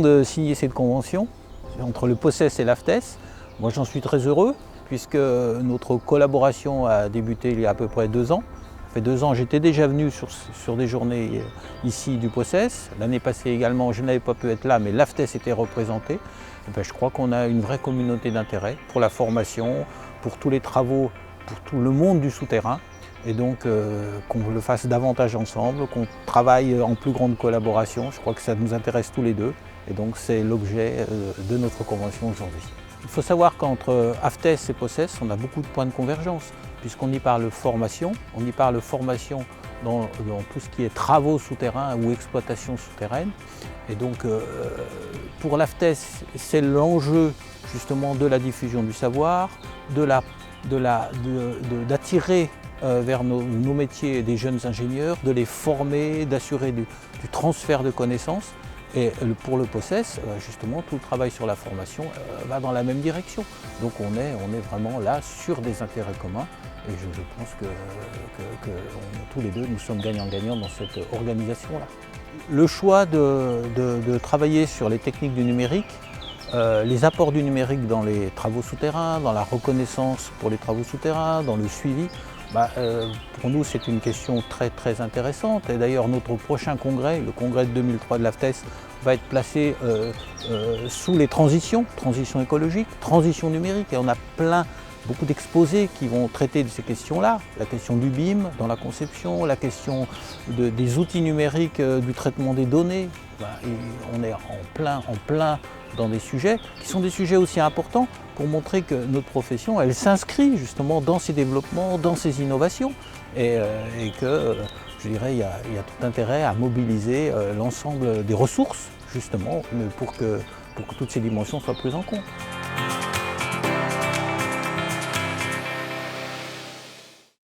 de signer cette convention entre le POCES et l'AFTES. Moi j'en suis très heureux puisque notre collaboration a débuté il y a à peu près 2 ans. Ça fait 2 ans, j'étais déjà venu sur des journées ici du POCES. L'année passée également, je n'avais pas pu être là, mais l'AFTES était représenté. Et bien, je crois qu'on a une vraie communauté d'intérêt pour la formation, pour tous les travaux, pour tout le monde du souterrain. Et donc qu'on le fasse davantage ensemble, qu'on travaille en plus grande collaboration. Je crois que ça nous intéresse tous les deux. Et donc c'est l'objet de notre convention aujourd'hui. Il faut savoir qu'entre AFTES et POCES, on a beaucoup de points de convergence, puisqu'on y parle formation, dans tout ce qui est travaux souterrains ou exploitation souterraine. Et donc pour l'AFTES, c'est l'enjeu justement de la diffusion du savoir, d'attirer vers nos métiers des jeunes ingénieurs, de les former, d'assurer du transfert de connaissances. Et pour le POCES, justement, tout le travail sur la formation va dans la même direction. Donc on est vraiment là sur des intérêts communs et je pense que tous les deux, nous sommes gagnants-gagnants dans cette organisation-là. Le choix de travailler sur les techniques du numérique, les apports du numérique dans les travaux souterrains, dans la reconnaissance pour les travaux souterrains, dans le suivi, pour nous c'est une question très intéressante. Et d'ailleurs notre prochain congrès, le congrès de 2003 de l'AFTES, va être placé sous les transition écologique, transition numérique. Et on a beaucoup d'exposés qui vont traiter de ces questions-là. La question du BIM dans la conception, la question des outils numériques, du traitement des données. On est en plein dans des sujets qui sont des sujets aussi importants pour montrer que notre profession, elle s'inscrit justement dans ces développements, dans ces innovations et que, je dirais, il y a tout intérêt à mobiliser l'ensemble des ressources justement pour que toutes ces dimensions soient prises en compte.